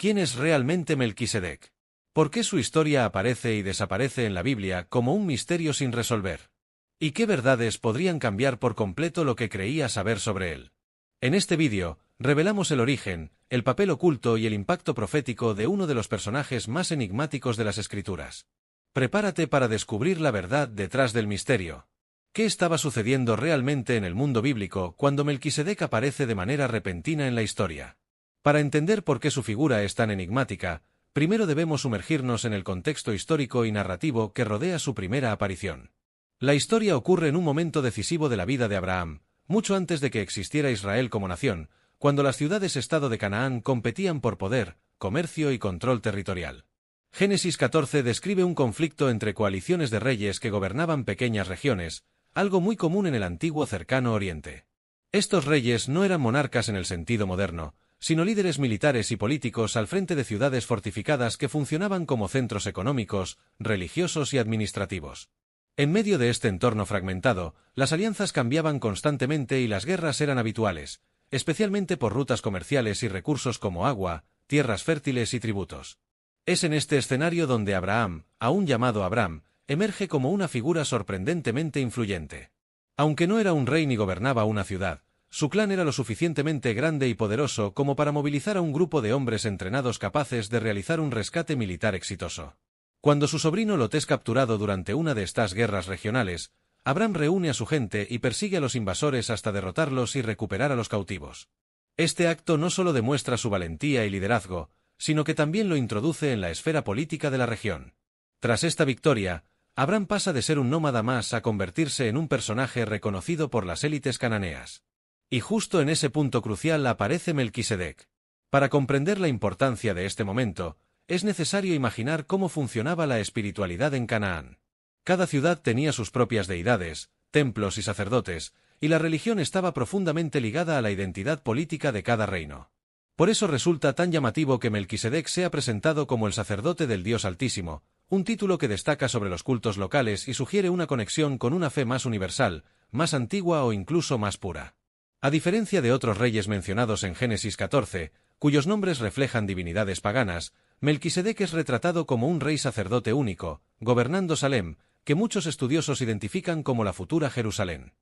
¿Quién es realmente Melquisedec? ¿Por qué su historia aparece y desaparece en la Biblia como un misterio sin resolver? ¿Y qué verdades podrían cambiar por completo lo que creía saber sobre él? En este vídeo, revelamos el origen, el papel oculto y el impacto profético de uno de los personajes más enigmáticos de las Escrituras. Prepárate para descubrir la verdad detrás del misterio. ¿Qué estaba sucediendo realmente en el mundo bíblico cuando Melquisedec aparece de manera repentina en la historia? Para entender por qué su figura es tan enigmática, primero debemos sumergirnos en el contexto histórico y narrativo que rodea su primera aparición. La historia ocurre en un momento decisivo de la vida de Abraham, mucho antes de que existiera Israel como nación, cuando las ciudades-estado de Canaán competían por poder, comercio y control territorial. Génesis 14 describe un conflicto entre coaliciones de reyes que gobernaban pequeñas regiones, algo muy común en el antiguo cercano Oriente. Estos reyes no eran monarcas en el sentido moderno, sino líderes militares y políticos al frente de ciudades fortificadas que funcionaban como centros económicos, religiosos y administrativos. En medio de este entorno fragmentado, las alianzas cambiaban constantemente y las guerras eran habituales, especialmente por rutas comerciales y recursos como agua, tierras fértiles y tributos. Es en este escenario donde Abraham, aún llamado Abram, emerge como una figura sorprendentemente influyente. Aunque no era un rey ni gobernaba una ciudad, su clan era lo suficientemente grande y poderoso como para movilizar a un grupo de hombres entrenados capaces de realizar un rescate militar exitoso. Cuando su sobrino Lot es capturado durante una de estas guerras regionales, Abram reúne a su gente y persigue a los invasores hasta derrotarlos y recuperar a los cautivos. Este acto no solo demuestra su valentía y liderazgo, sino que también lo introduce en la esfera política de la región. Tras esta victoria, Abram pasa de ser un nómada más a convertirse en un personaje reconocido por las élites cananeas. Y justo en ese punto crucial aparece Melquisedec. Para comprender la importancia de este momento, es necesario imaginar cómo funcionaba la espiritualidad en Canaán. Cada ciudad tenía sus propias deidades, templos y sacerdotes, y la religión estaba profundamente ligada a la identidad política de cada reino. Por eso resulta tan llamativo que Melquisedec sea presentado como el sacerdote del Dios Altísimo, un título que destaca sobre los cultos locales y sugiere una conexión con una fe más universal, más antigua o incluso más pura. A diferencia de otros reyes mencionados en Génesis 14, cuyos nombres reflejan divinidades paganas, Melquisedec es retratado como un rey sacerdote único, gobernando Salem, que muchos estudiosos identifican como la futura Jerusalén.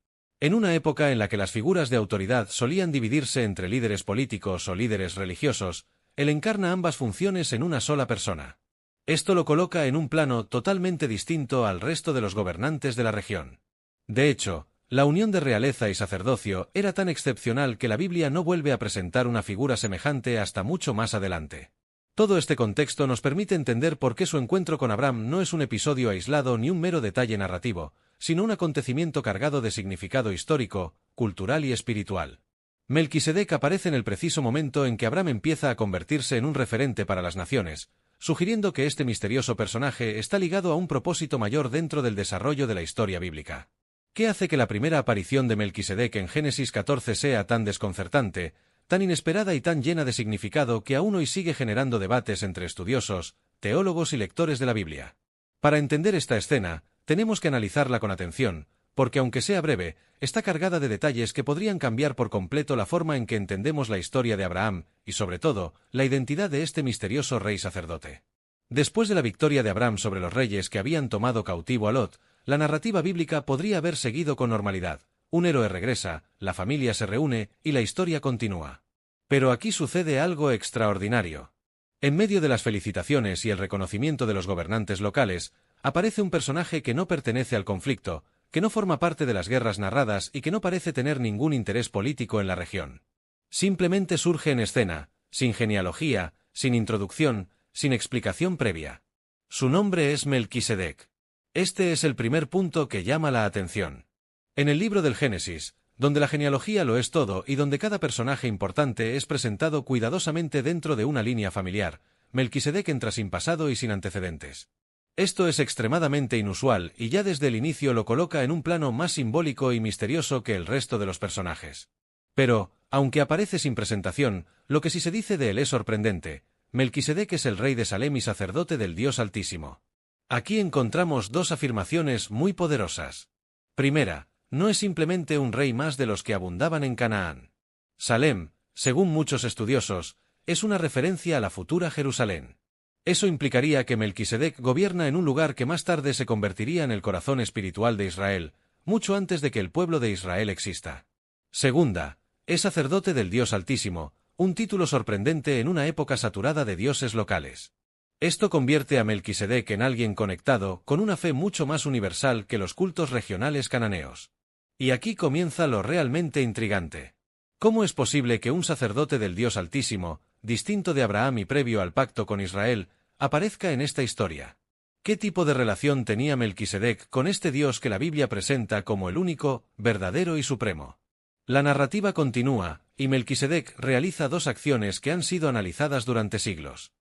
En una época en la que las figuras de autoridad solían dividirse entre líderes políticos o líderes religiosos, él encarna ambas funciones en una sola persona. Esto lo coloca en un plano totalmente distinto al resto de los gobernantes de la región. De hecho, la unión de realeza y sacerdocio era tan excepcional que la Biblia no vuelve a presentar una figura semejante hasta mucho más adelante. Todo este contexto nos permite entender por qué su encuentro con Abram no es un episodio aislado ni un mero detalle narrativo, sino un acontecimiento cargado de significado histórico, cultural y espiritual. Melquisedec aparece en el preciso momento en que Abram empieza a convertirse en un referente para las naciones, sugiriendo que este misterioso personaje está ligado a un propósito mayor dentro del desarrollo de la historia bíblica. ¿Qué hace que la primera aparición de Melquisedec en Génesis 14 sea tan desconcertante, tan inesperada y tan llena de significado que aún hoy sigue generando debates entre estudiosos, teólogos y lectores de la Biblia? Para entender esta escena, tenemos que analizarla con atención, porque aunque sea breve, está cargada de detalles que podrían cambiar por completo la forma en que entendemos la historia de Abraham, y sobre todo, la identidad de este misterioso rey sacerdote. Después de la victoria de Abraham sobre los reyes que habían tomado cautivo a Lot, la narrativa bíblica podría haber seguido con normalidad. Un héroe regresa, la familia se reúne y la historia continúa. Pero aquí sucede algo extraordinario. En medio de las felicitaciones y el reconocimiento de los gobernantes locales, aparece un personaje que no pertenece al conflicto, que no forma parte de las guerras narradas y que no parece tener ningún interés político en la región. Simplemente surge en escena, sin genealogía, sin introducción, sin explicación previa. Su nombre es Melquisedec. Este es el primer punto que llama la atención. En el libro del Génesis, donde la genealogía lo es todo y donde cada personaje importante es presentado cuidadosamente dentro de una línea familiar, Melquisedec entra sin pasado y sin antecedentes. Esto es extremadamente inusual y ya desde el inicio lo coloca en un plano más simbólico y misterioso que el resto de los personajes. Pero, aunque aparece sin presentación, lo que sí se dice de él es sorprendente. Melquisedec es el rey de Salem y sacerdote del Dios Altísimo. Aquí encontramos dos afirmaciones muy poderosas. Primera, no es simplemente un rey más de los que abundaban en Canaán. Salem, según muchos estudiosos, es una referencia a la futura Jerusalén. Eso implicaría que Melquisedec gobierna en un lugar que más tarde se convertiría en el corazón espiritual de Israel, mucho antes de que el pueblo de Israel exista. Segunda, es sacerdote del Dios Altísimo, un título sorprendente en una época saturada de dioses locales. Esto convierte a Melquisedec en alguien conectado con una fe mucho más universal que los cultos regionales cananeos. Y aquí comienza lo realmente intrigante. ¿Cómo es posible que un sacerdote del Dios Altísimo, distinto de Abraham y previo al pacto con Israel, aparezca en esta historia? ¿Qué tipo de relación tenía Melquisedec con este Dios que la Biblia presenta como el único, verdadero y supremo? La narrativa continúa, y Melquisedec realiza dos acciones que han sido analizadas durante siglos.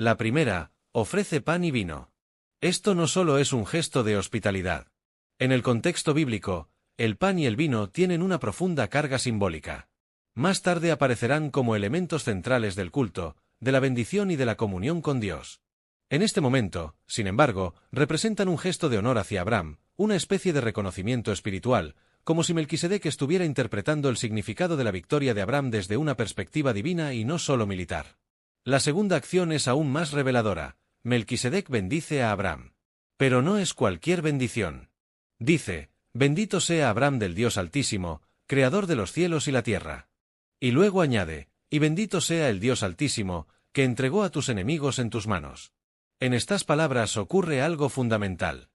La primera, ofrece pan y vino. Esto no solo es un gesto de hospitalidad. En el contexto bíblico, el pan y el vino tienen una profunda carga simbólica. Más tarde aparecerán como elementos centrales del culto, de la bendición y de la comunión con Dios. En este momento, sin embargo, representan un gesto de honor hacia Abraham, una especie de reconocimiento espiritual, como si Melquisedec estuviera interpretando el significado de la victoria de Abraham desde una perspectiva divina y no solo militar. La segunda acción es aún más reveladora. Melquisedec bendice a Abraham. Pero no es cualquier bendición. Dice, bendito sea Abraham del Dios Altísimo, creador de los cielos y la tierra. Y luego añade, y bendito sea el Dios Altísimo, que entregó a tus enemigos en tus manos. En estas palabras ocurre algo fundamental.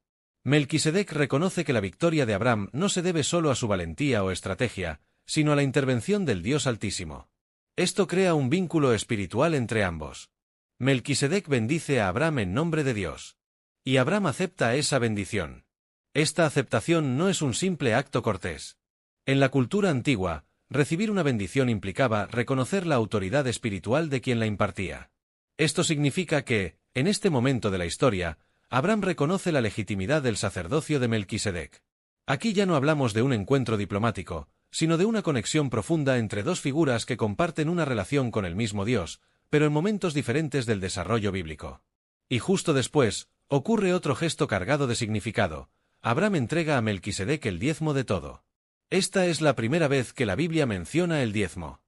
Melquisedec reconoce que la victoria de Abraham no se debe solo a su valentía o estrategia, sino a la intervención del Dios Altísimo. Esto crea un vínculo espiritual entre ambos. Melquisedec bendice a Abraham en nombre de Dios. Y Abraham acepta esa bendición. Esta aceptación no es un simple acto cortés. En la cultura antigua, recibir una bendición implicaba reconocer la autoridad espiritual de quien la impartía. Esto significa que, en este momento de la historia, Abraham reconoce la legitimidad del sacerdocio de Melquisedec. Aquí ya no hablamos de un encuentro diplomático, sino de una conexión profunda entre dos figuras que comparten una relación con el mismo Dios, pero en momentos diferentes del desarrollo bíblico. Y justo después, ocurre otro gesto cargado de significado. Abraham entrega a Melquisedec el diezmo de todo. Esta es la primera vez que la Biblia menciona el diezmo.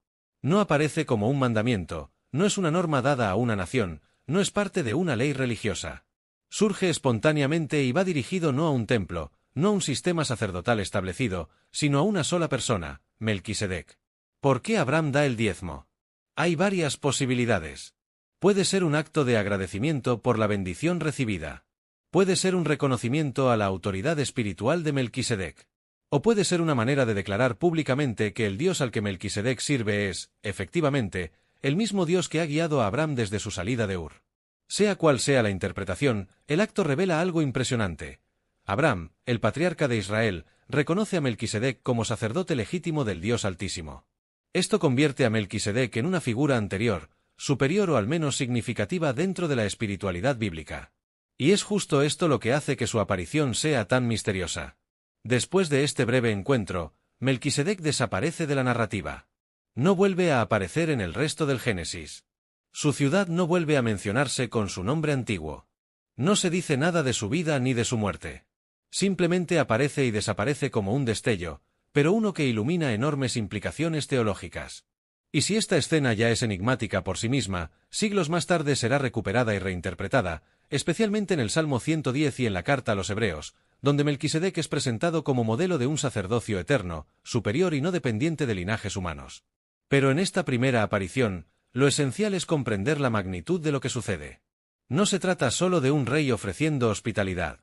No aparece como un mandamiento, no es una norma dada a una nación, no es parte de una ley religiosa. Surge espontáneamente y va dirigido no a un templo, no a un sistema sacerdotal establecido, sino a una sola persona, Melquisedec. ¿Por qué Abraham da el diezmo? Hay varias posibilidades. Puede ser un acto de agradecimiento por la bendición recibida. Puede ser un reconocimiento a la autoridad espiritual de Melquisedec. O puede ser una manera de declarar públicamente que el Dios al que Melquisedec sirve es, efectivamente, el mismo Dios que ha guiado a Abraham desde su salida de Ur. Sea cual sea la interpretación, el acto revela algo impresionante. Abraham, el patriarca de Israel, reconoce a Melquisedec como sacerdote legítimo del Dios Altísimo. Esto convierte a Melquisedec en una figura anterior, superior o al menos significativa dentro de la espiritualidad bíblica. Y es justo esto lo que hace que su aparición sea tan misteriosa. Después de este breve encuentro, Melquisedec desaparece de la narrativa. No vuelve a aparecer en el resto del Génesis. Su ciudad no vuelve a mencionarse con su nombre antiguo. No se dice nada de su vida ni de su muerte. Simplemente aparece y desaparece como un destello, pero uno que ilumina enormes implicaciones teológicas. Y si esta escena ya es enigmática por sí misma, siglos más tarde será recuperada y reinterpretada, especialmente en el Salmo 110 y en la Carta a los Hebreos, donde Melquisedec es presentado como modelo de un sacerdocio eterno, superior y no dependiente de linajes humanos. Pero en esta primera aparición, lo esencial es comprender la magnitud de lo que sucede. No se trata solo de un rey ofreciendo hospitalidad.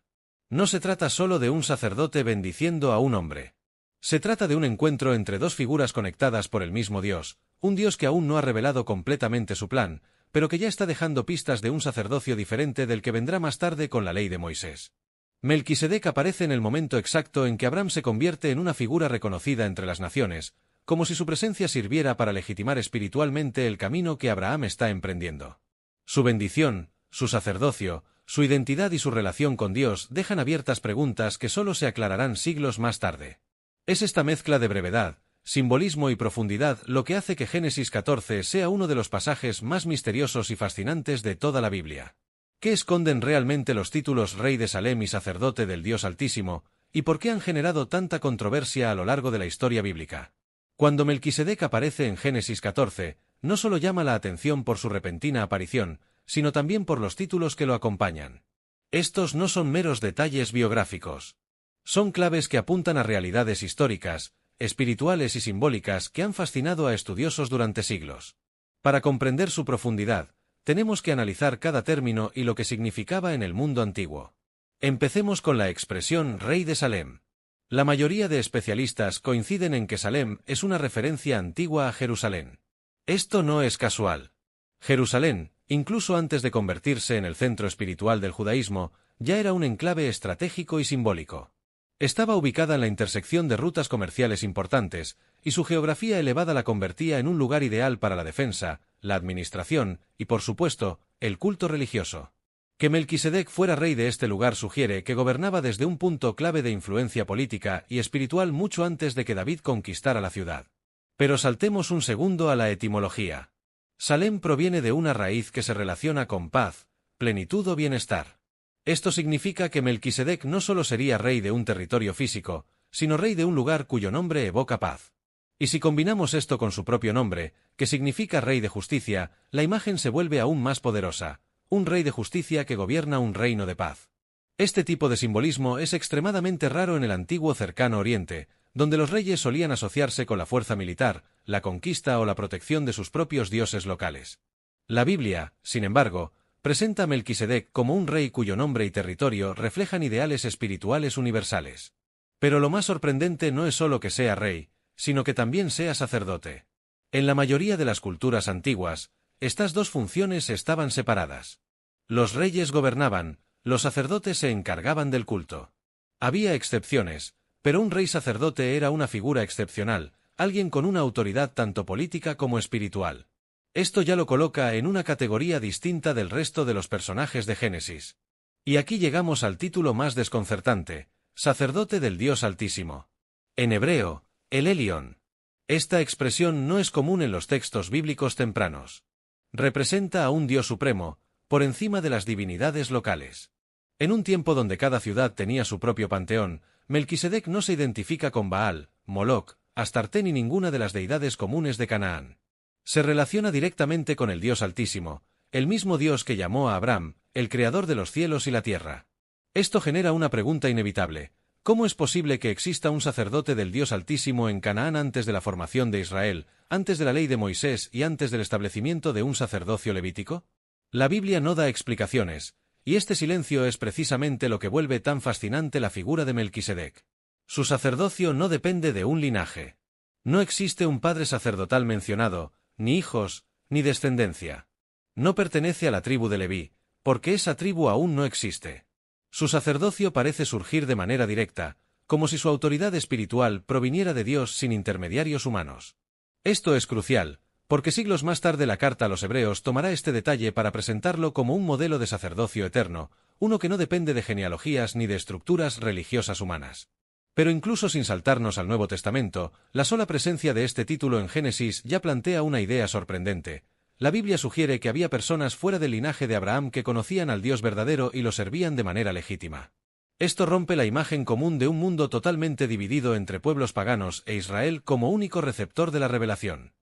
No se trata solo de un sacerdote bendiciendo a un hombre. Se trata de un encuentro entre dos figuras conectadas por el mismo Dios, un Dios que aún no ha revelado completamente su plan, pero que ya está dejando pistas de un sacerdocio diferente del que vendrá más tarde con la ley de Moisés. Melquisedec aparece en el momento exacto en que Abraham se convierte en una figura reconocida entre las naciones, como si su presencia sirviera para legitimar espiritualmente el camino que Abraham está emprendiendo. Su bendición, su sacerdocio, su identidad y su relación con Dios dejan abiertas preguntas que solo se aclararán siglos más tarde. Es esta mezcla de brevedad, simbolismo y profundidad lo que hace que Génesis 14 sea uno de los pasajes más misteriosos y fascinantes de toda la Biblia. ¿Qué esconden realmente los títulos Rey de Salem y Sacerdote del Dios Altísimo, y por qué han generado tanta controversia a lo largo de la historia bíblica? Cuando Melquisedec aparece en Génesis 14, no solo llama la atención por su repentina aparición, sino también por los títulos que lo acompañan. Estos no son meros detalles biográficos. Son claves que apuntan a realidades históricas, espirituales y simbólicas que han fascinado a estudiosos durante siglos. Para comprender su profundidad, tenemos que analizar cada término y lo que significaba en el mundo antiguo. Empecemos con la expresión Rey de Salem. La mayoría de especialistas coinciden en que Salem es una referencia antigua a Jerusalén. Esto no es casual. Jerusalén, incluso antes de convertirse en el centro espiritual del judaísmo, ya era un enclave estratégico y simbólico. Estaba ubicada en la intersección de rutas comerciales importantes, y su geografía elevada la convertía en un lugar ideal para la defensa, la administración y, por supuesto, el culto religioso. Que Melquisedec fuera rey de este lugar sugiere que gobernaba desde un punto clave de influencia política y espiritual mucho antes de que David conquistara la ciudad. Pero saltemos un segundo a la etimología. Salem proviene de una raíz que se relaciona con paz, plenitud o bienestar. Esto significa que Melquisedec no solo sería rey de un territorio físico, sino rey de un lugar cuyo nombre evoca paz. Y si combinamos esto con su propio nombre, que significa rey de justicia, la imagen se vuelve aún más poderosa, un rey de justicia que gobierna un reino de paz. Este tipo de simbolismo es extremadamente raro en el antiguo Cercano Oriente, donde los reyes solían asociarse con la fuerza militar, la conquista o la protección de sus propios dioses locales. La Biblia, sin embargo, presenta a Melquisedec como un rey cuyo nombre y territorio reflejan ideales espirituales universales. Pero lo más sorprendente no es solo que sea rey, sino que también sea sacerdote. En la mayoría de las culturas antiguas, estas dos funciones estaban separadas. Los reyes gobernaban, los sacerdotes se encargaban del culto. Había excepciones, pero un rey sacerdote era una figura excepcional, alguien con una autoridad tanto política como espiritual. Esto ya lo coloca en una categoría distinta del resto de los personajes de Génesis. Y aquí llegamos al título más desconcertante, sacerdote del Dios Altísimo. En hebreo, el Elión. Esta expresión no es común en los textos bíblicos tempranos. Representa a un Dios supremo, por encima de las divinidades locales. En un tiempo donde cada ciudad tenía su propio panteón, Melquisedec no se identifica con Baal, Moloc, Astarte ni ninguna de las deidades comunes de Canaán. Se relaciona directamente con el Dios Altísimo, el mismo Dios que llamó a Abraham, el creador de los cielos y la tierra. Esto genera una pregunta inevitable. ¿Cómo es posible que exista un sacerdote del Dios Altísimo en Canaán antes de la formación de Israel, antes de la ley de Moisés y antes del establecimiento de un sacerdocio levítico? La Biblia no da explicaciones, y este silencio es precisamente lo que vuelve tan fascinante la figura de Melquisedec. Su sacerdocio no depende de un linaje. No existe un padre sacerdotal mencionado, ni hijos, ni descendencia. No pertenece a la tribu de Leví, porque esa tribu aún no existe. Su sacerdocio parece surgir de manera directa, como si su autoridad espiritual proviniera de Dios sin intermediarios humanos. Esto es crucial, porque siglos más tarde la carta a los Hebreos tomará este detalle para presentarlo como un modelo de sacerdocio eterno, uno que no depende de genealogías ni de estructuras religiosas humanas. Pero incluso sin saltarnos al Nuevo Testamento, la sola presencia de este título en Génesis ya plantea una idea sorprendente. La Biblia sugiere que había personas fuera del linaje de Abraham que conocían al Dios verdadero y lo servían de manera legítima. Esto rompe la imagen común de un mundo totalmente dividido entre pueblos paganos e Israel como único receptor de la revelación.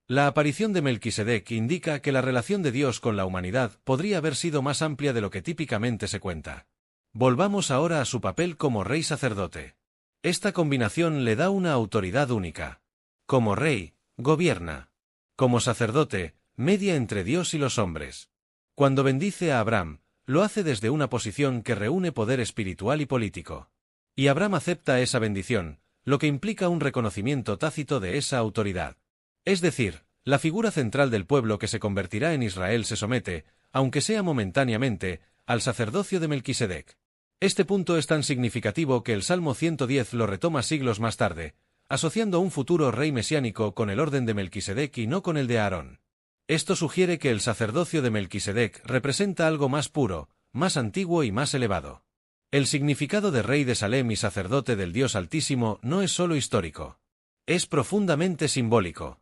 La aparición de Melquisedec indica que la relación de Dios con la humanidad podría haber sido más amplia de lo que típicamente se cuenta. Volvamos ahora a su papel como rey sacerdote. Esta combinación le da una autoridad única. Como rey, gobierna. Como sacerdote, media entre Dios y los hombres. Cuando bendice a Abraham, lo hace desde una posición que reúne poder espiritual y político. Y Abraham acepta esa bendición, lo que implica un reconocimiento tácito de esa autoridad. Es decir, la figura central del pueblo que se convertirá en Israel se somete, aunque sea momentáneamente, al sacerdocio de Melquisedec. Este punto es tan significativo que el Salmo 110 lo retoma siglos más tarde, asociando un futuro rey mesiánico con el orden de Melquisedec y no con el de Aarón. Esto sugiere que el sacerdocio de Melquisedec representa algo más puro, más antiguo y más elevado. El significado de rey de Salem y sacerdote del Dios Altísimo no es solo histórico. Es profundamente simbólico.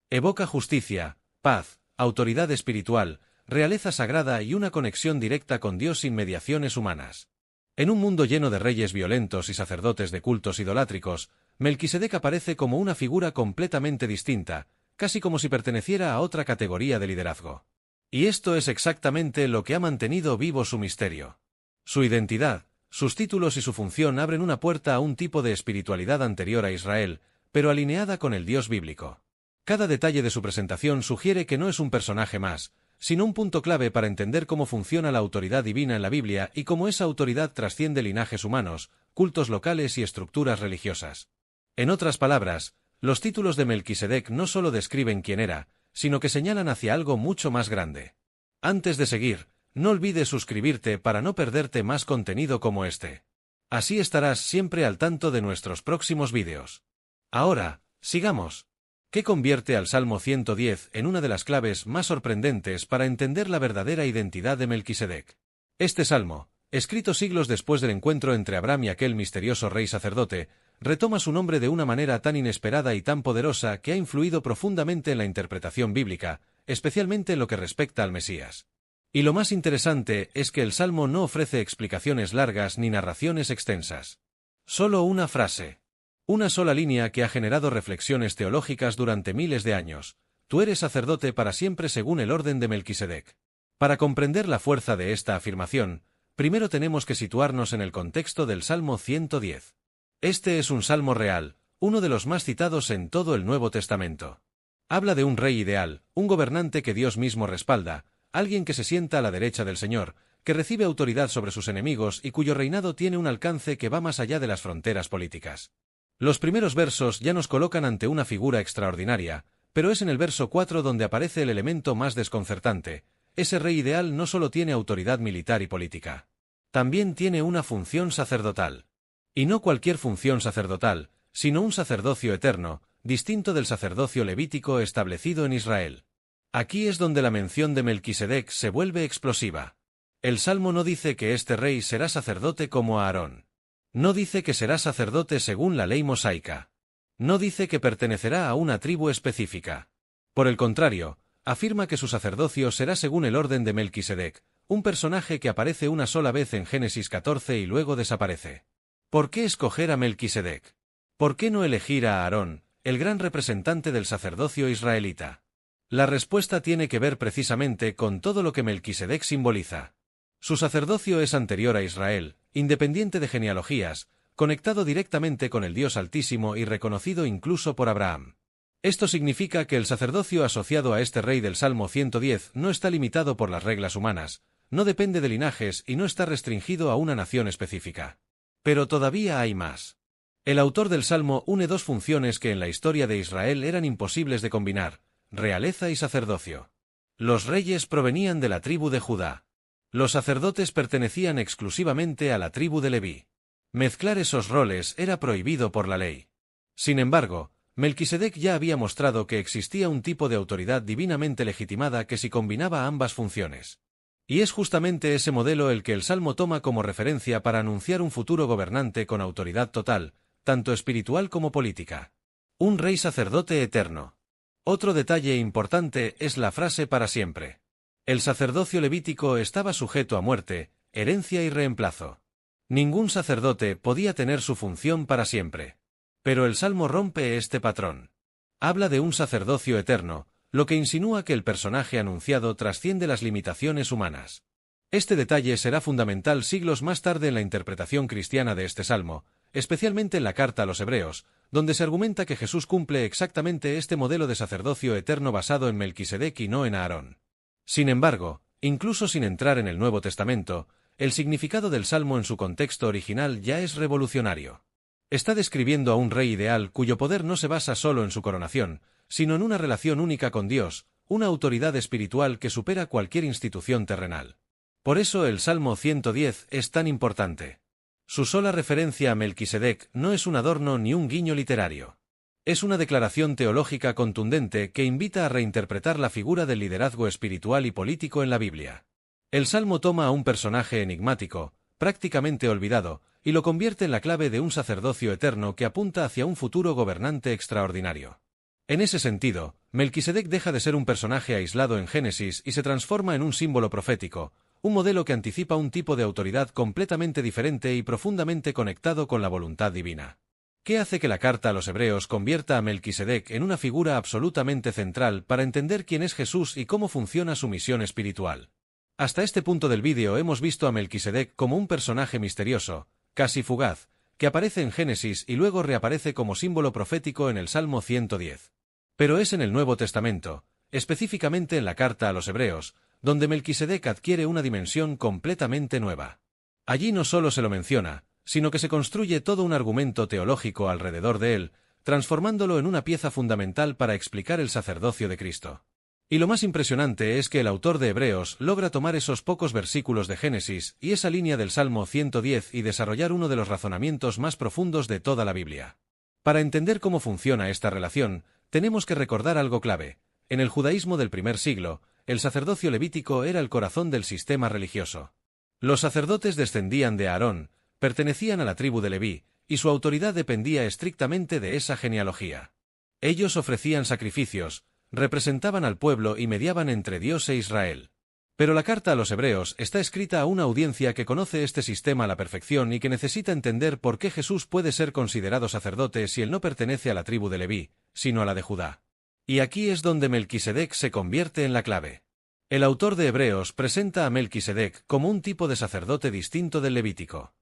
Evoca justicia, paz, autoridad espiritual, realeza sagrada y una conexión directa con Dios sin mediaciones humanas. En un mundo lleno de reyes violentos y sacerdotes de cultos idolátricos, Melquisedec aparece como una figura completamente distinta, casi como si perteneciera a otra categoría de liderazgo. Y esto es exactamente lo que ha mantenido vivo su misterio. Su identidad, sus títulos y su función abren una puerta a un tipo de espiritualidad anterior a Israel, pero alineada con el Dios bíblico. Cada detalle de su presentación sugiere que no es un personaje más, sino un punto clave para entender cómo funciona la autoridad divina en la Biblia y cómo esa autoridad trasciende linajes humanos, cultos locales y estructuras religiosas. En otras palabras, los títulos de Melquisedec no solo describen quién era, sino que señalan hacia algo mucho más grande. Antes de seguir, no olvides suscribirte para no perderte más contenido como este. Así estarás siempre al tanto de nuestros próximos vídeos. Ahora, sigamos. ¿Qué convierte al Salmo 110 en una de las claves más sorprendentes para entender la verdadera identidad de Melquisedec? Este salmo, escrito siglos después del encuentro entre Abraham y aquel misterioso rey sacerdote, retoma su nombre de una manera tan inesperada y tan poderosa que ha influido profundamente en la interpretación bíblica, especialmente en lo que respecta al Mesías. Y lo más interesante es que el Salmo no ofrece explicaciones largas ni narraciones extensas. Solo una frase. Una sola línea que ha generado reflexiones teológicas durante miles de años. Tú eres sacerdote para siempre según el orden de Melquisedec. Para comprender la fuerza de esta afirmación, primero tenemos que situarnos en el contexto del Salmo 110. Este es un salmo real, uno de los más citados en todo el Nuevo Testamento. Habla de un rey ideal, un gobernante que Dios mismo respalda, alguien que se sienta a la derecha del Señor, que recibe autoridad sobre sus enemigos y cuyo reinado tiene un alcance que va más allá de las fronteras políticas. Los primeros versos ya nos colocan ante una figura extraordinaria, pero es en el verso 4 donde aparece el elemento más desconcertante. Ese rey ideal no solo tiene autoridad militar y política, también tiene una función sacerdotal. Y no cualquier función sacerdotal, sino un sacerdocio eterno, distinto del sacerdocio levítico establecido en Israel. Aquí es donde la mención de Melquisedec se vuelve explosiva. El Salmo no dice que este rey será sacerdote como Aarón. No dice que será sacerdote según la ley mosaica. No dice que pertenecerá a una tribu específica. Por el contrario, afirma que su sacerdocio será según el orden de Melquisedec, un personaje que aparece una sola vez en Génesis 14 y luego desaparece. ¿Por qué escoger a Melquisedec? ¿Por qué no elegir a Aarón, el gran representante del sacerdocio israelita? La respuesta tiene que ver precisamente con todo lo que Melquisedec simboliza. Su sacerdocio es anterior a Israel, independiente de genealogías, conectado directamente con el Dios Altísimo y reconocido incluso por Abraham. Esto significa que el sacerdocio asociado a este rey del Salmo 110 no está limitado por las reglas humanas, no depende de linajes y no está restringido a una nación específica. Pero todavía hay más. El autor del Salmo une dos funciones que en la historia de Israel eran imposibles de combinar: realeza y sacerdocio. Los reyes provenían de la tribu de Judá. Los sacerdotes pertenecían exclusivamente a la tribu de Leví. Mezclar esos roles era prohibido por la ley. Sin embargo, Melquisedec ya había mostrado que existía un tipo de autoridad divinamente legitimada que sí combinaba ambas funciones. Y es justamente ese modelo el que el Salmo toma como referencia para anunciar un futuro gobernante con autoridad total, tanto espiritual como política. Un rey sacerdote eterno. Otro detalle importante es la frase para siempre. El sacerdocio levítico estaba sujeto a muerte, herencia y reemplazo. Ningún sacerdote podía tener su función para siempre. Pero el Salmo rompe este patrón. Habla de un sacerdocio eterno, lo que insinúa que el personaje anunciado trasciende las limitaciones humanas. Este detalle será fundamental siglos más tarde en la interpretación cristiana de este salmo, especialmente en la carta a los Hebreos, donde se argumenta que Jesús cumple exactamente este modelo de sacerdocio eterno basado en Melquisedec y no en Aarón. Sin embargo, incluso sin entrar en el Nuevo Testamento, el significado del salmo en su contexto original ya es revolucionario. Está describiendo a un rey ideal cuyo poder no se basa solo en su coronación, sino en una relación única con Dios, una autoridad espiritual que supera cualquier institución terrenal. Por eso el Salmo 110 es tan importante. Su sola referencia a Melquisedec no es un adorno ni un guiño literario. Es una declaración teológica contundente que invita a reinterpretar la figura del liderazgo espiritual y político en la Biblia. El Salmo toma a un personaje enigmático, prácticamente olvidado, y lo convierte en la clave de un sacerdocio eterno que apunta hacia un futuro gobernante extraordinario. En ese sentido, Melquisedec deja de ser un personaje aislado en Génesis y se transforma en un símbolo profético, un modelo que anticipa un tipo de autoridad completamente diferente y profundamente conectado con la voluntad divina. ¿Qué hace que la carta a los Hebreos convierta a Melquisedec en una figura absolutamente central para entender quién es Jesús y cómo funciona su misión espiritual? Hasta este punto del vídeo hemos visto a Melquisedec como un personaje misterioso, casi fugaz, que aparece en Génesis y luego reaparece como símbolo profético en el Salmo 110. Pero es en el Nuevo Testamento, específicamente en la carta a los Hebreos, donde Melquisedec adquiere una dimensión completamente nueva. Allí no solo se lo menciona, sino que se construye todo un argumento teológico alrededor de él, transformándolo en una pieza fundamental para explicar el sacerdocio de Cristo. Y lo más impresionante es que el autor de Hebreos logra tomar esos pocos versículos de Génesis y esa línea del Salmo 110 y desarrollar uno de los razonamientos más profundos de toda la Biblia. Para entender cómo funciona esta relación, tenemos que recordar algo clave. En el judaísmo del primer siglo, el sacerdocio levítico era el corazón del sistema religioso. Los sacerdotes descendían de Aarón, pertenecían a la tribu de Leví, y su autoridad dependía estrictamente de esa genealogía. Ellos ofrecían sacrificios, representaban al pueblo y mediaban entre Dios e Israel. Pero la carta a los Hebreos está escrita a una audiencia que conoce este sistema a la perfección y que necesita entender por qué Jesús puede ser considerado sacerdote si él no pertenece a la tribu de Leví, sino a la de Judá. Y aquí es donde Melquisedec se convierte en la clave. El autor de Hebreos presenta a Melquisedec como un tipo de sacerdote distinto del levítico.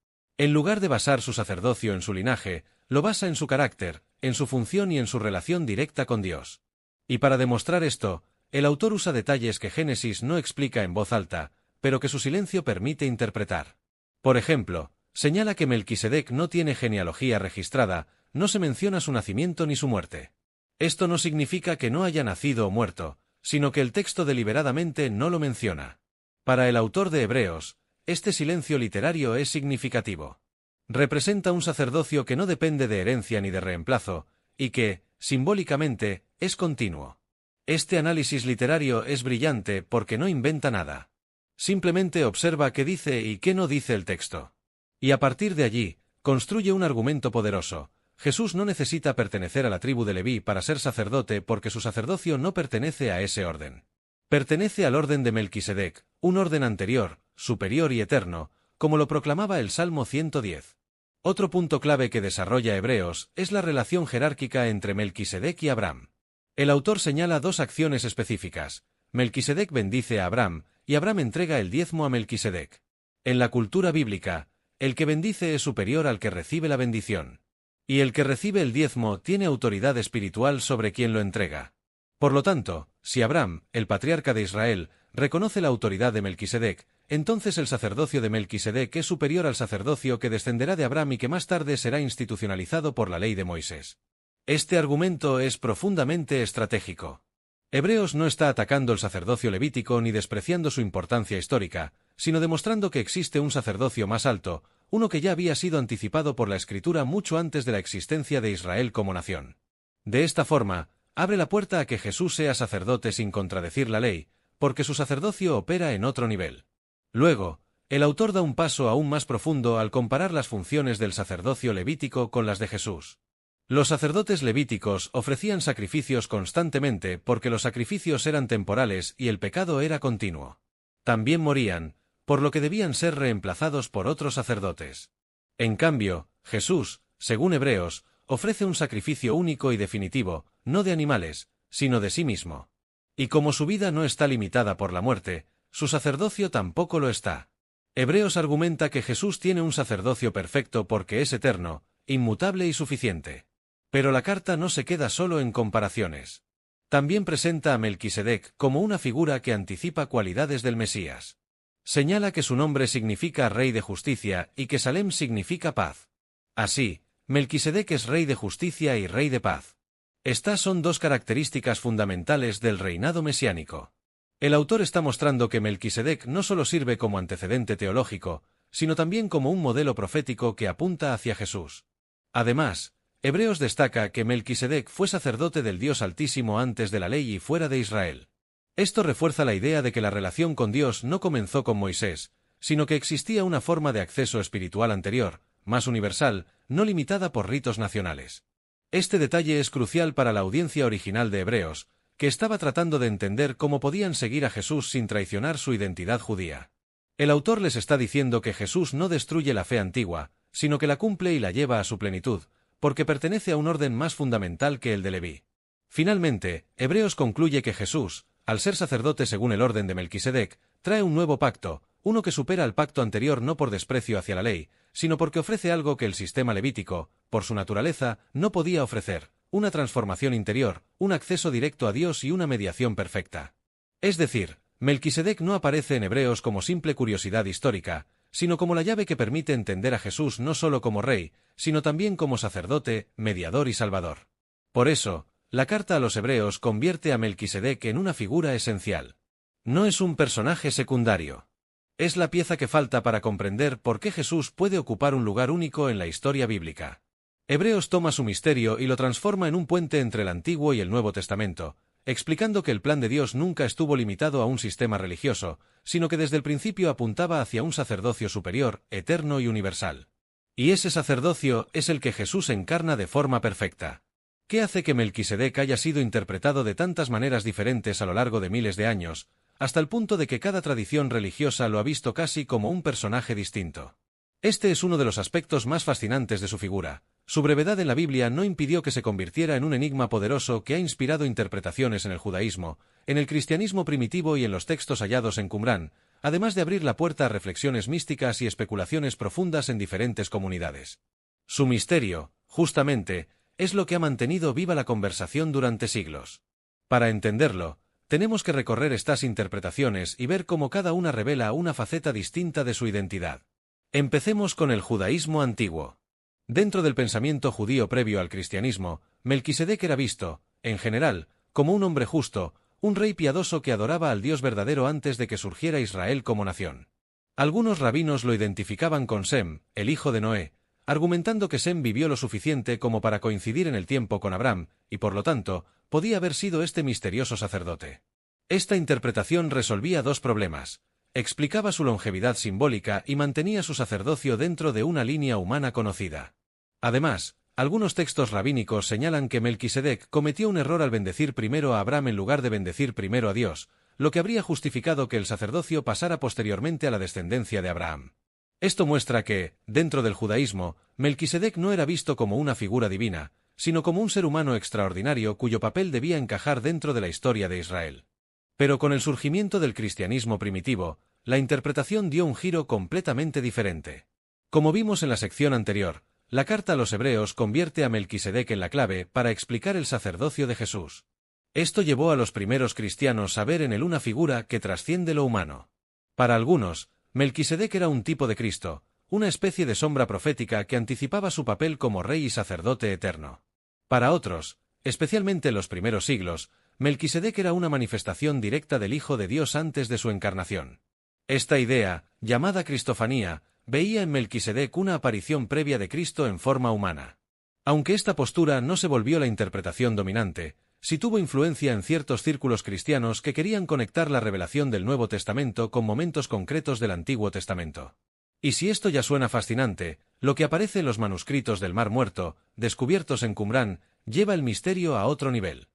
En lugar de basar su sacerdocio en su linaje, lo basa en su carácter, en su función y en su relación directa con Dios. Y para demostrar esto, el autor usa detalles que Génesis no explica en voz alta, pero que su silencio permite interpretar. Por ejemplo, señala que Melquisedec no tiene genealogía registrada, no se menciona su nacimiento ni su muerte. Esto no significa que no haya nacido o muerto, sino que el texto deliberadamente no lo menciona. Para el autor de Hebreos, este silencio literario es significativo. Representa un sacerdocio que no depende de herencia ni de reemplazo, y que, simbólicamente, es continuo. Este análisis literario es brillante porque no inventa nada. Simplemente observa qué dice y qué no dice el texto. Y a partir de allí, construye un argumento poderoso. Jesús no necesita pertenecer a la tribu de Leví para ser sacerdote porque su sacerdocio no pertenece a ese orden. Pertenece al orden de Melquisedec, un orden anterior, superior y eterno, como lo proclamaba el Salmo 110. Otro punto clave que desarrolla Hebreos es la relación jerárquica entre Melquisedec y Abraham. El autor señala dos acciones específicas. Melquisedec bendice a Abraham, y Abraham entrega el diezmo a Melquisedec. En la cultura bíblica, el que bendice es superior al que recibe la bendición. Y el que recibe el diezmo tiene autoridad espiritual sobre quien lo entrega. Por lo tanto, si Abraham, el patriarca de Israel, reconoce la autoridad de Melquisedec, entonces el sacerdocio de Melquisedec es superior al sacerdocio que descenderá de Abraham y que más tarde será institucionalizado por la ley de Moisés. Este argumento es profundamente estratégico. Hebreos no está atacando el sacerdocio levítico ni despreciando su importancia histórica, sino demostrando que existe un sacerdocio más alto, uno que ya había sido anticipado por la Escritura mucho antes de la existencia de Israel como nación. De esta forma, abre la puerta a que Jesús sea sacerdote sin contradecir la ley, porque su sacerdocio opera en otro nivel. Luego, el autor da un paso aún más profundo al comparar las funciones del sacerdocio levítico con las de Jesús. Los sacerdotes levíticos ofrecían sacrificios constantemente porque los sacrificios eran temporales y el pecado era continuo. También morían, por lo que debían ser reemplazados por otros sacerdotes. En cambio, Jesús, según Hebreos, ofrece un sacrificio único y definitivo, no de animales, sino de sí mismo. Y como su vida no está limitada por la muerte, su sacerdocio tampoco lo está. Hebreos argumenta que Jesús tiene un sacerdocio perfecto porque es eterno, inmutable y suficiente. Pero la carta no se queda solo en comparaciones. También presenta a Melquisedec como una figura que anticipa cualidades del Mesías. Señala que su nombre significa Rey de Justicia y que Salem significa paz. Así, Melquisedec es Rey de Justicia y Rey de Paz. Estas son dos características fundamentales del reinado mesiánico. El autor está mostrando que Melquisedec no solo sirve como antecedente teológico, sino también como un modelo profético que apunta hacia Jesús. Además, Hebreos destaca que Melquisedec fue sacerdote del Dios Altísimo antes de la ley y fuera de Israel. Esto refuerza la idea de que la relación con Dios no comenzó con Moisés, sino que existía una forma de acceso espiritual anterior, más universal, no limitada por ritos nacionales. Este detalle es crucial para la audiencia original de Hebreos, que estaba tratando de entender cómo podían seguir a Jesús sin traicionar su identidad judía. El autor les está diciendo que Jesús no destruye la fe antigua, sino que la cumple y la lleva a su plenitud, porque pertenece a un orden más fundamental que el de Leví. Finalmente, Hebreos concluye que Jesús, al ser sacerdote según el orden de Melquisedec, trae un nuevo pacto, uno que supera al pacto anterior no por desprecio hacia la ley, sino porque ofrece algo que el sistema levítico, por su naturaleza, no podía ofrecer: una transformación interior, un acceso directo a Dios y una mediación perfecta. Es decir, Melquisedec no aparece en Hebreos como simple curiosidad histórica, sino como la llave que permite entender a Jesús no solo como rey, sino también como sacerdote, mediador y salvador. Por eso, la carta a los Hebreos convierte a Melquisedec en una figura esencial. No es un personaje secundario. Es la pieza que falta para comprender por qué Jesús puede ocupar un lugar único en la historia bíblica. Hebreos toma su misterio y lo transforma en un puente entre el Antiguo y el Nuevo Testamento, explicando que el plan de Dios nunca estuvo limitado a un sistema religioso, sino que desde el principio apuntaba hacia un sacerdocio superior, eterno y universal. Y ese sacerdocio es el que Jesús encarna de forma perfecta. ¿Qué hace que Melquisedec haya sido interpretado de tantas maneras diferentes a lo largo de miles de años, hasta el punto de que cada tradición religiosa lo ha visto casi como un personaje distinto? Este es uno de los aspectos más fascinantes de su figura. Su brevedad en la Biblia no impidió que se convirtiera en un enigma poderoso que ha inspirado interpretaciones en el judaísmo, en el cristianismo primitivo y en los textos hallados en Qumrán, además de abrir la puerta a reflexiones místicas y especulaciones profundas en diferentes comunidades. Su misterio, justamente, es lo que ha mantenido viva la conversación durante siglos. Para entenderlo, tenemos que recorrer estas interpretaciones y ver cómo cada una revela una faceta distinta de su identidad. Empecemos con el judaísmo antiguo. Dentro del pensamiento judío previo al cristianismo, Melquisedec era visto, en general, como un hombre justo, un rey piadoso que adoraba al Dios verdadero antes de que surgiera Israel como nación. Algunos rabinos lo identificaban con Sem, el hijo de Noé, argumentando que Sem vivió lo suficiente como para coincidir en el tiempo con Abraham, y por lo tanto, podía haber sido este misterioso sacerdote. Esta interpretación resolvía dos problemas: explicaba su longevidad simbólica y mantenía su sacerdocio dentro de una línea humana conocida. Además, algunos textos rabínicos señalan que Melquisedec cometió un error al bendecir primero a Abraham en lugar de bendecir primero a Dios, lo que habría justificado que el sacerdocio pasara posteriormente a la descendencia de Abraham. Esto muestra que, dentro del judaísmo, Melquisedec no era visto como una figura divina, sino como un ser humano extraordinario cuyo papel debía encajar dentro de la historia de Israel. Pero con el surgimiento del cristianismo primitivo, la interpretación dio un giro completamente diferente. Como vimos en la sección anterior, la carta a los Hebreos convierte a Melquisedec en la clave para explicar el sacerdocio de Jesús. Esto llevó a los primeros cristianos a ver en él una figura que trasciende lo humano. Para algunos, Melquisedec era un tipo de Cristo, una especie de sombra profética que anticipaba su papel como rey y sacerdote eterno. Para otros, especialmente en los primeros siglos, Melquisedec era una manifestación directa del Hijo de Dios antes de su encarnación. Esta idea, llamada cristofanía, veía en Melquisedec una aparición previa de Cristo en forma humana. Aunque esta postura no se volvió la interpretación dominante, sí tuvo influencia en ciertos círculos cristianos que querían conectar la revelación del Nuevo Testamento con momentos concretos del Antiguo Testamento. Y si esto ya suena fascinante, lo que aparece en los manuscritos del Mar Muerto, descubiertos en Qumrán, lleva el misterio a otro nivel.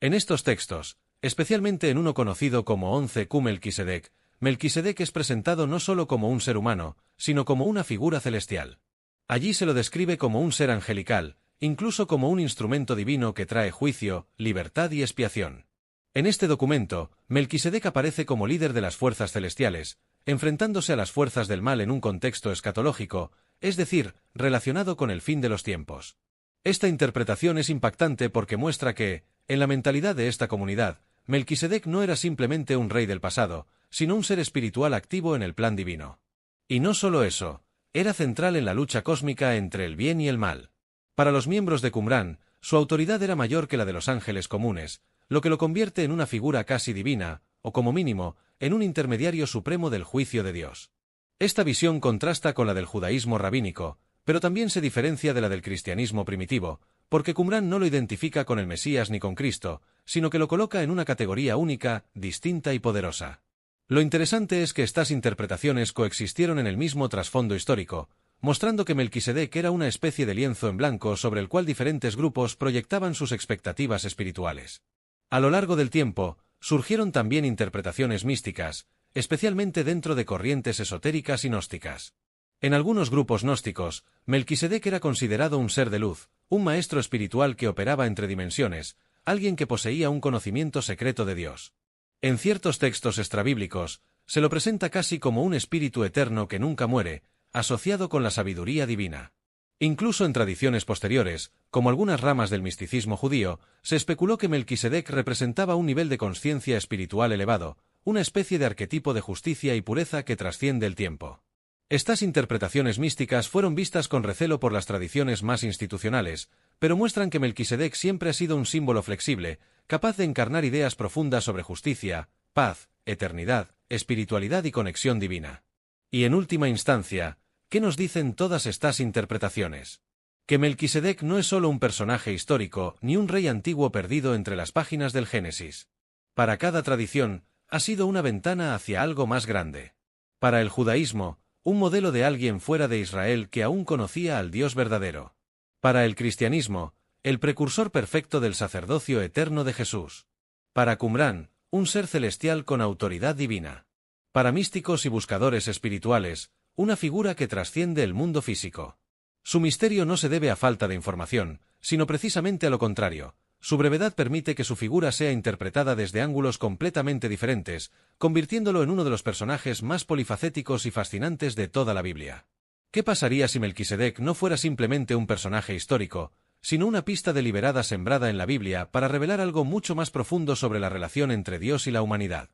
En estos textos, especialmente en uno conocido como 11Q Melquisedec, Melquisedec es presentado no solo como un ser humano, sino como una figura celestial. Allí se lo describe como un ser angelical, incluso como un instrumento divino que trae juicio, libertad y expiación. En este documento, Melquisedec aparece como líder de las fuerzas celestiales, enfrentándose a las fuerzas del mal en un contexto escatológico, es decir, relacionado con el fin de los tiempos. Esta interpretación es impactante porque muestra que, en la mentalidad de esta comunidad, Melquisedec no era simplemente un rey del pasado, sino un ser espiritual activo en el plan divino. Y no solo eso, era central en la lucha cósmica entre el bien y el mal. Para los miembros de Qumrán, su autoridad era mayor que la de los ángeles comunes, lo que lo convierte en una figura casi divina, o como mínimo, en un intermediario supremo del juicio de Dios. Esta visión contrasta con la del judaísmo rabínico, pero también se diferencia de la del cristianismo primitivo, porque Qumrán no lo identifica con el Mesías ni con Cristo, sino que lo coloca en una categoría única, distinta y poderosa. Lo interesante es que estas interpretaciones coexistieron en el mismo trasfondo histórico, mostrando que Melquisedec era una especie de lienzo en blanco sobre el cual diferentes grupos proyectaban sus expectativas espirituales. A lo largo del tiempo, surgieron también interpretaciones místicas, especialmente dentro de corrientes esotéricas y gnósticas. En algunos grupos gnósticos, Melquisedec era considerado un ser de luz, un maestro espiritual que operaba entre dimensiones, alguien que poseía un conocimiento secreto de Dios. En ciertos textos extrabíblicos, se lo presenta casi como un espíritu eterno que nunca muere, asociado con la sabiduría divina. Incluso en tradiciones posteriores, como algunas ramas del misticismo judío, se especuló que Melquisedec representaba un nivel de consciencia espiritual elevado, una especie de arquetipo de justicia y pureza que trasciende el tiempo. Estas interpretaciones místicas fueron vistas con recelo por las tradiciones más institucionales, pero muestran que Melquisedec siempre ha sido un símbolo flexible, capaz de encarnar ideas profundas sobre justicia, paz, eternidad, espiritualidad y conexión divina. Y en última instancia, ¿qué nos dicen todas estas interpretaciones? Que Melquisedec no es solo un personaje histórico, ni un rey antiguo perdido entre las páginas del Génesis. Para cada tradición, ha sido una ventana hacia algo más grande. Para el judaísmo, un modelo de alguien fuera de Israel que aún conocía al Dios verdadero. Para el cristianismo, el precursor perfecto del sacerdocio eterno de Jesús. Para Qumrán, un ser celestial con autoridad divina. Para místicos y buscadores espirituales, una figura que trasciende el mundo físico. Su misterio no se debe a falta de información, sino precisamente a lo contrario. Su brevedad permite que su figura sea interpretada desde ángulos completamente diferentes, convirtiéndolo en uno de los personajes más polifacéticos y fascinantes de toda la Biblia. ¿Qué pasaría si Melquisedec no fuera simplemente un personaje histórico, sino una pista deliberada sembrada en la Biblia para revelar algo mucho más profundo sobre la relación entre Dios y la humanidad?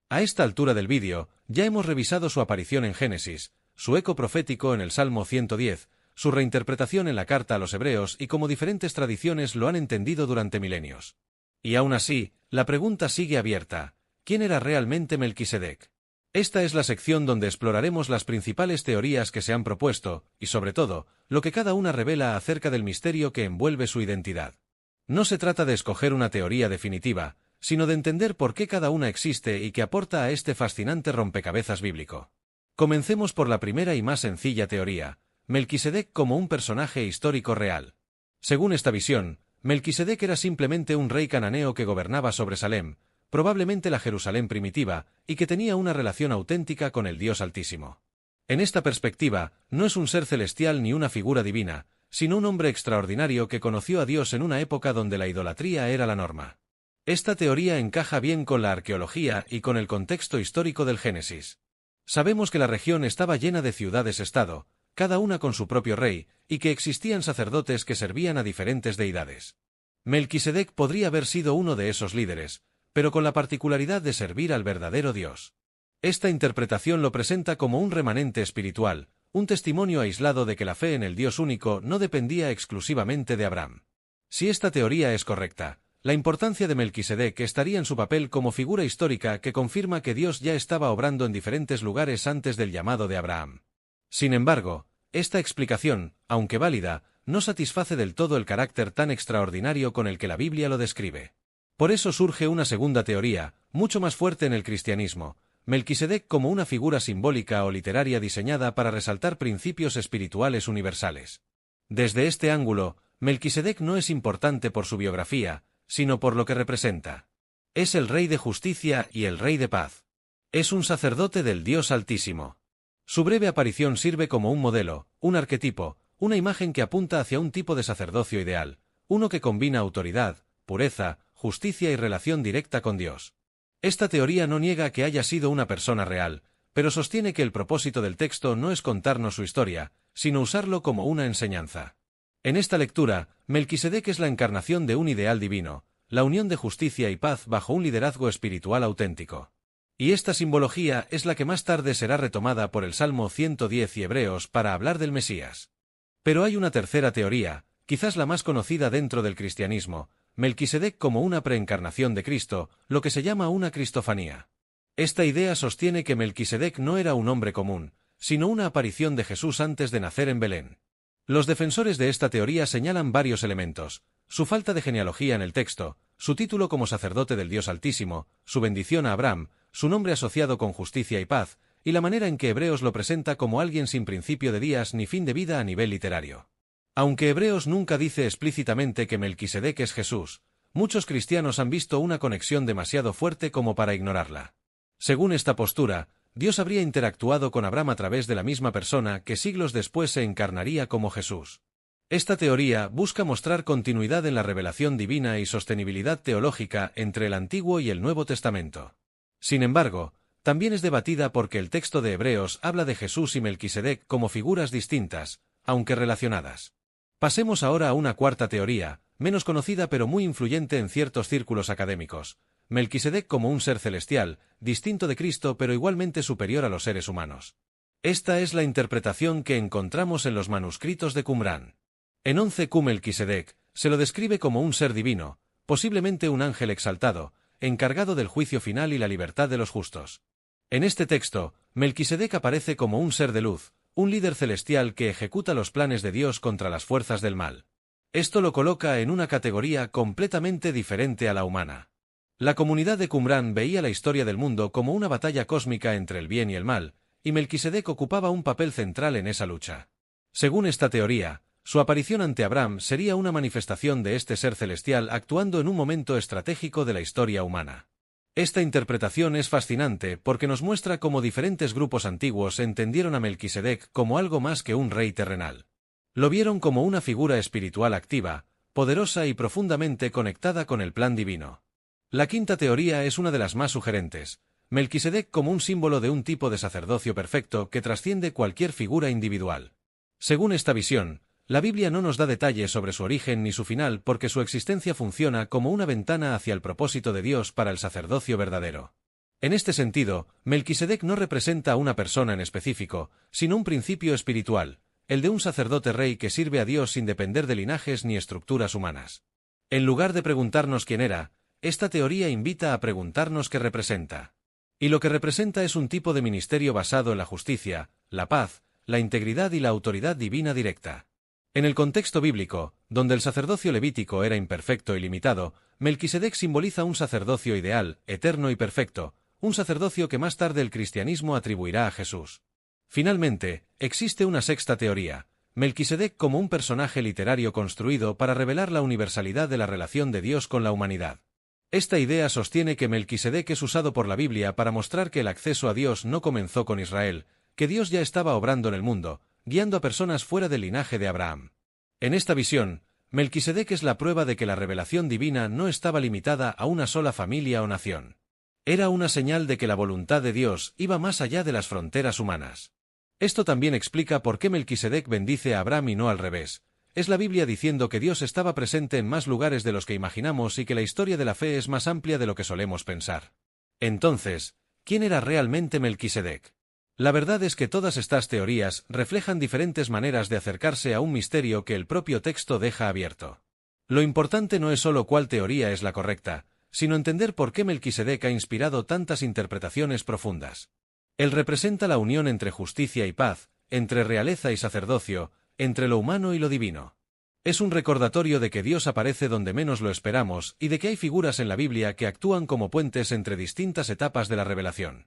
A esta altura del vídeo, ya hemos revisado su aparición en Génesis, su eco profético en el Salmo 110, su reinterpretación en la carta a los Hebreos y cómo diferentes tradiciones lo han entendido durante milenios. Y aún así, la pregunta sigue abierta: ¿quién era realmente Melquisedec? Esta es la sección donde exploraremos las principales teorías que se han propuesto, y sobre todo, lo que cada una revela acerca del misterio que envuelve su identidad. No se trata de escoger una teoría definitiva, sino de entender por qué cada una existe y que aporta a este fascinante rompecabezas bíblico. Comencemos por la primera y más sencilla teoría: Melquisedec como un personaje histórico real. Según esta visión, Melquisedec era simplemente un rey cananeo que gobernaba sobre Salem, probablemente la Jerusalén primitiva, y que tenía una relación auténtica con el Dios Altísimo. En esta perspectiva, no es un ser celestial ni una figura divina, sino un hombre extraordinario que conoció a Dios en una época donde la idolatría era la norma. Esta teoría encaja bien con la arqueología y con el contexto histórico del Génesis. Sabemos que la región estaba llena de ciudades-estado, cada una con su propio rey, y que existían sacerdotes que servían a diferentes deidades. Melquisedec podría haber sido uno de esos líderes, pero con la particularidad de servir al verdadero Dios. Esta interpretación lo presenta como un remanente espiritual, un testimonio aislado de que la fe en el Dios único no dependía exclusivamente de Abraham. Si esta teoría es correcta, la importancia de Melquisedec estaría en su papel como figura histórica que confirma que Dios ya estaba obrando en diferentes lugares antes del llamado de Abraham. Sin embargo, esta explicación, aunque válida, no satisface del todo el carácter tan extraordinario con el que la Biblia lo describe. Por eso surge una segunda teoría, mucho más fuerte en el cristianismo: Melquisedec como una figura simbólica o literaria diseñada para resaltar principios espirituales universales. Desde este ángulo, Melquisedec no es importante por su biografía, sino por lo que representa. Es el rey de justicia y el rey de paz. Es un sacerdote del Dios Altísimo. Su breve aparición sirve como un modelo, un arquetipo, una imagen que apunta hacia un tipo de sacerdocio ideal, uno que combina autoridad, pureza, justicia y relación directa con Dios. Esta teoría no niega que haya sido una persona real, pero sostiene que el propósito del texto no es contarnos su historia, sino usarlo como una enseñanza. En esta lectura, Melquisedec es la encarnación de un ideal divino, la unión de justicia y paz bajo un liderazgo espiritual auténtico. Y esta simbología es la que más tarde será retomada por el Salmo 110 y Hebreos para hablar del Mesías. Pero hay una tercera teoría, quizás la más conocida dentro del cristianismo: Melquisedec como una preencarnación de Cristo, lo que se llama una cristofanía. Esta idea sostiene que Melquisedec no era un hombre común, sino una aparición de Jesús antes de nacer en Belén. Los defensores de esta teoría señalan varios elementos: su falta de genealogía en el texto, su título como sacerdote del Dios Altísimo, su bendición a Abraham, su nombre asociado con justicia y paz, y la manera en que Hebreos lo presenta como alguien sin principio de días ni fin de vida a nivel literario. Aunque Hebreos nunca dice explícitamente que Melquisedec es Jesús, muchos cristianos han visto una conexión demasiado fuerte como para ignorarla. Según esta postura, Dios habría interactuado con Abraham a través de la misma persona que siglos después se encarnaría como Jesús. Esta teoría busca mostrar continuidad en la revelación divina y sostenibilidad teológica entre el Antiguo y el Nuevo Testamento. Sin embargo, también es debatida porque el texto de Hebreos habla de Jesús y Melquisedec como figuras distintas, aunque relacionadas. Pasemos ahora a una cuarta teoría, menos conocida pero muy influyente en ciertos círculos académicos: Melquisedec como un ser celestial, distinto de Cristo pero igualmente superior a los seres humanos. Esta es la interpretación que encontramos en los manuscritos de Qumrán. En 11q Melquisedec se lo describe como un ser divino, posiblemente un ángel exaltado, encargado del juicio final y la libertad de los justos. En este texto, Melquisedec aparece como un ser de luz, un líder celestial que ejecuta los planes de Dios contra las fuerzas del mal. Esto lo coloca en una categoría completamente diferente a la humana. La comunidad de Qumrán veía la historia del mundo como una batalla cósmica entre el bien y el mal, y Melquisedec ocupaba un papel central en esa lucha. Según esta teoría, su aparición ante Abraham sería una manifestación de este ser celestial actuando en un momento estratégico de la historia humana. Esta interpretación es fascinante porque nos muestra cómo diferentes grupos antiguos entendieron a Melquisedec como algo más que un rey terrenal. Lo vieron como una figura espiritual activa, poderosa y profundamente conectada con el plan divino. La quinta teoría es una de las más sugerentes: Melquisedec como un símbolo de un tipo de sacerdocio perfecto que trasciende cualquier figura individual. Según esta visión, la Biblia no nos da detalles sobre su origen ni su final porque su existencia funciona como una ventana hacia el propósito de Dios para el sacerdocio verdadero. En este sentido, Melquisedec no representa a una persona en específico, sino un principio espiritual, el de un sacerdote rey que sirve a Dios sin depender de linajes ni estructuras humanas. En lugar de preguntarnos quién era, esta teoría invita a preguntarnos qué representa. Y lo que representa es un tipo de ministerio basado en la justicia, la paz, la integridad y la autoridad divina directa. En el contexto bíblico, donde el sacerdocio levítico era imperfecto y limitado, Melquisedec simboliza un sacerdocio ideal, eterno y perfecto, un sacerdocio que más tarde el cristianismo atribuirá a Jesús. Finalmente, existe una sexta teoría: Melquisedec como un personaje literario construido para revelar la universalidad de la relación de Dios con la humanidad. Esta idea sostiene que Melquisedec es usado por la Biblia para mostrar que el acceso a Dios no comenzó con Israel, que Dios ya estaba obrando en el mundo, guiando a personas fuera del linaje de Abraham. En esta visión, Melquisedec es la prueba de que la revelación divina no estaba limitada a una sola familia o nación. Era una señal de que la voluntad de Dios iba más allá de las fronteras humanas. Esto también explica por qué Melquisedec bendice a Abraham y no al revés. Es la Biblia diciendo que Dios estaba presente en más lugares de los que imaginamos y que la historia de la fe es más amplia de lo que solemos pensar. Entonces, ¿quién era realmente Melquisedec? La verdad es que todas estas teorías reflejan diferentes maneras de acercarse a un misterio que el propio texto deja abierto. Lo importante no es solo cuál teoría es la correcta, sino entender por qué Melquisedec ha inspirado tantas interpretaciones profundas. Él representa la unión entre justicia y paz, entre realeza y sacerdocio, entre lo humano y lo divino. Es un recordatorio de que Dios aparece donde menos lo esperamos y de que hay figuras en la Biblia que actúan como puentes entre distintas etapas de la revelación.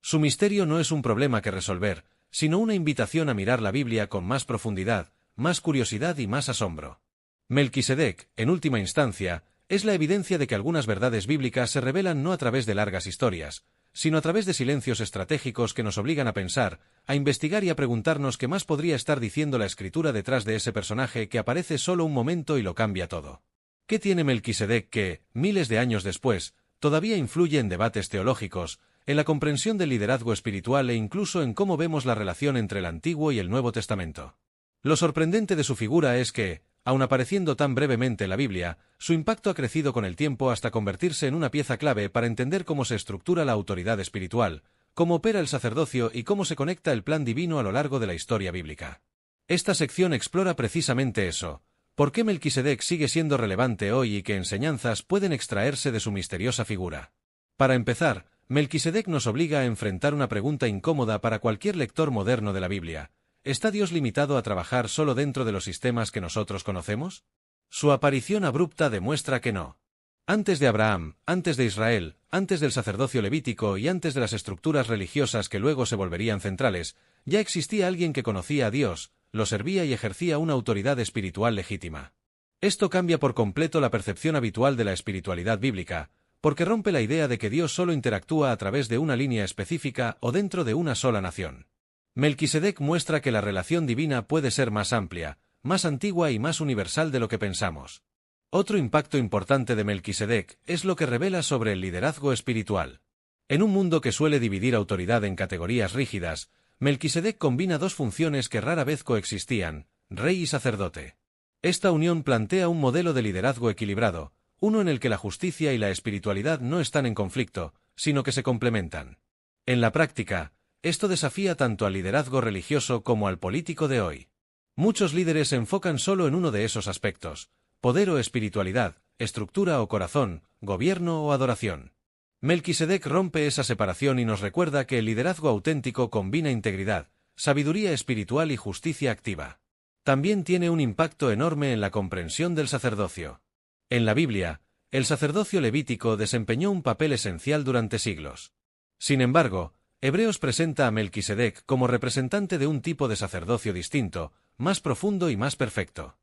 Su misterio no es un problema que resolver, sino una invitación a mirar la Biblia con más profundidad, más curiosidad y más asombro. Melquisedec, en última instancia, es la evidencia de que algunas verdades bíblicas se revelan no a través de largas historias, sino a través de silencios estratégicos que nos obligan a pensar, a investigar y a preguntarnos qué más podría estar diciendo la Escritura detrás de ese personaje que aparece solo un momento y lo cambia todo. ¿Qué tiene Melquisedec que, miles de años después, todavía influye en debates teológicos, en la comprensión del liderazgo espiritual e incluso en cómo vemos la relación entre el Antiguo y el Nuevo Testamento? Lo sorprendente de su figura es que, aun apareciendo tan brevemente en la Biblia, su impacto ha crecido con el tiempo hasta convertirse en una pieza clave para entender cómo se estructura la autoridad espiritual, cómo opera el sacerdocio y cómo se conecta el plan divino a lo largo de la historia bíblica. Esta sección explora precisamente eso: por qué Melquisedec sigue siendo relevante hoy y qué enseñanzas pueden extraerse de su misteriosa figura. Para empezar, Melquisedec nos obliga a enfrentar una pregunta incómoda para cualquier lector moderno de la Biblia: ¿está Dios limitado a trabajar solo dentro de los sistemas que nosotros conocemos? Su aparición abrupta demuestra que no. Antes de Abraham, antes de Israel, antes del sacerdocio levítico y antes de las estructuras religiosas que luego se volverían centrales, ya existía alguien que conocía a Dios, lo servía y ejercía una autoridad espiritual legítima. Esto cambia por completo la percepción habitual de la espiritualidad bíblica, porque rompe la idea de que Dios solo interactúa a través de una línea específica o dentro de una sola nación. Melquisedec muestra que la relación divina puede ser más amplia, más antigua y más universal de lo que pensamos. Otro impacto importante de Melquisedec es lo que revela sobre el liderazgo espiritual. En un mundo que suele dividir autoridad en categorías rígidas, Melquisedec combina dos funciones que rara vez coexistían, rey y sacerdote. Esta unión plantea un modelo de liderazgo equilibrado, uno en el que la justicia y la espiritualidad no están en conflicto, sino que se complementan. En la práctica, esto desafía tanto al liderazgo religioso como al político de hoy. Muchos líderes se enfocan solo en uno de esos aspectos: poder o espiritualidad, estructura o corazón, gobierno o adoración. Melquisedec rompe esa separación y nos recuerda que el liderazgo auténtico combina integridad, sabiduría espiritual y justicia activa. También tiene un impacto enorme en la comprensión del sacerdocio. En la Biblia, el sacerdocio levítico desempeñó un papel esencial durante siglos. Sin embargo, Hebreos presenta a Melquisedec como representante de un tipo de sacerdocio distinto, más profundo y más perfecto.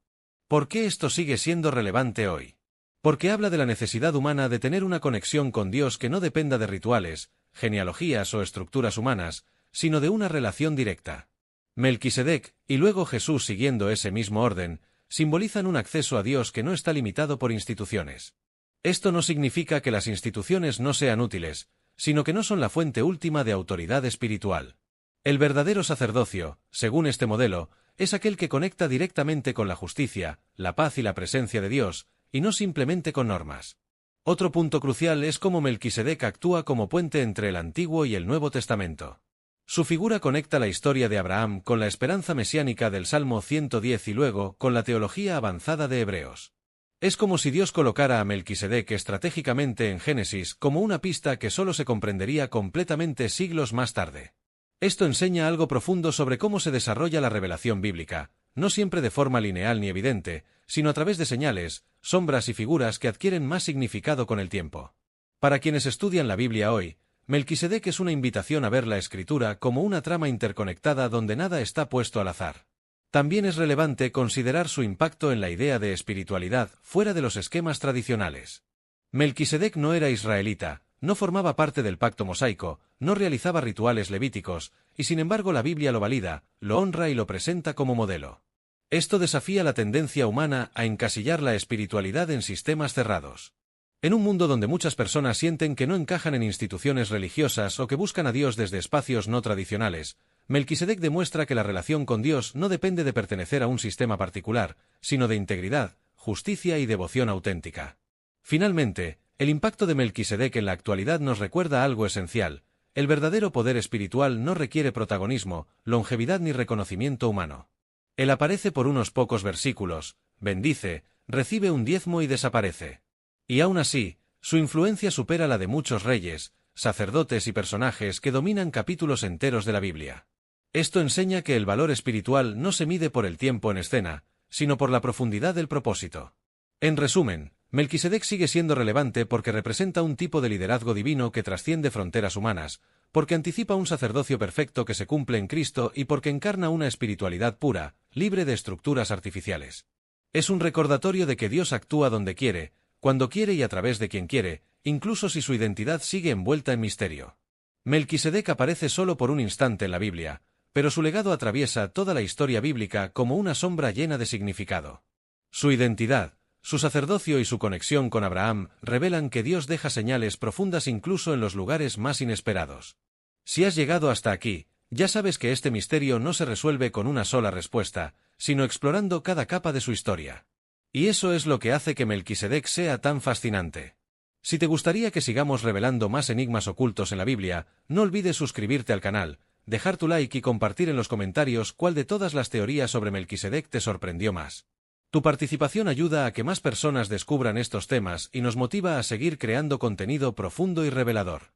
¿Por qué esto sigue siendo relevante hoy? Porque habla de la necesidad humana de tener una conexión con Dios que no dependa de rituales, genealogías o estructuras humanas, sino de una relación directa. Melquisedec, y luego Jesús siguiendo ese mismo orden, simbolizan un acceso a Dios que no está limitado por instituciones. Esto no significa que las instituciones no sean útiles, sino que no son la fuente última de autoridad espiritual. El verdadero sacerdocio, según este modelo, es aquel que conecta directamente con la justicia, la paz y la presencia de Dios, y no simplemente con normas. Otro punto crucial es cómo Melquisedec actúa como puente entre el Antiguo y el Nuevo Testamento. Su figura conecta la historia de Abraham con la esperanza mesiánica del Salmo 110 y luego con la teología avanzada de Hebreos. Es como si Dios colocara a Melquisedec estratégicamente en Génesis como una pista que solo se comprendería completamente siglos más tarde. Esto enseña algo profundo sobre cómo se desarrolla la revelación bíblica, no siempre de forma lineal ni evidente, sino a través de señales, sombras y figuras que adquieren más significado con el tiempo. Para quienes estudian la Biblia hoy, Melquisedec es una invitación a ver la Escritura como una trama interconectada donde nada está puesto al azar. También es relevante considerar su impacto en la idea de espiritualidad fuera de los esquemas tradicionales. Melquisedec no era israelita, no formaba parte del pacto mosaico, no realizaba rituales levíticos, y sin embargo la Biblia lo valida, lo honra y lo presenta como modelo. Esto desafía la tendencia humana a encasillar la espiritualidad en sistemas cerrados. En un mundo donde muchas personas sienten que no encajan en instituciones religiosas o que buscan a Dios desde espacios no tradicionales, Melquisedec demuestra que la relación con Dios no depende de pertenecer a un sistema particular, sino de integridad, justicia y devoción auténtica. Finalmente, el impacto de Melquisedec en la actualidad nos recuerda algo esencial: el verdadero poder espiritual no requiere protagonismo, longevidad ni reconocimiento humano. Él aparece por unos pocos versículos, bendice, recibe un diezmo y desaparece. Y aún así, su influencia supera la de muchos reyes, sacerdotes y personajes que dominan capítulos enteros de la Biblia. Esto enseña que el valor espiritual no se mide por el tiempo en escena, sino por la profundidad del propósito. En resumen, Melquisedec sigue siendo relevante porque representa un tipo de liderazgo divino que trasciende fronteras humanas, porque anticipa un sacerdocio perfecto que se cumple en Cristo y porque encarna una espiritualidad pura, libre de estructuras artificiales. Es un recordatorio de que Dios actúa donde quiere, cuando quiere y a través de quien quiere, incluso si su identidad sigue envuelta en misterio. Melquisedec aparece solo por un instante en la Biblia, pero su legado atraviesa toda la historia bíblica como una sombra llena de significado. Su identidad, su sacerdocio y su conexión con Abraham revelan que Dios deja señales profundas incluso en los lugares más inesperados. Si has llegado hasta aquí, ya sabes que este misterio no se resuelve con una sola respuesta, sino explorando cada capa de su historia. Y eso es lo que hace que Melquisedec sea tan fascinante. Si te gustaría que sigamos revelando más enigmas ocultos en la Biblia, no olvides suscribirte al canal, dejar tu like y compartir en los comentarios cuál de todas las teorías sobre Melquisedec te sorprendió más. Tu participación ayuda a que más personas descubran estos temas y nos motiva a seguir creando contenido profundo y revelador.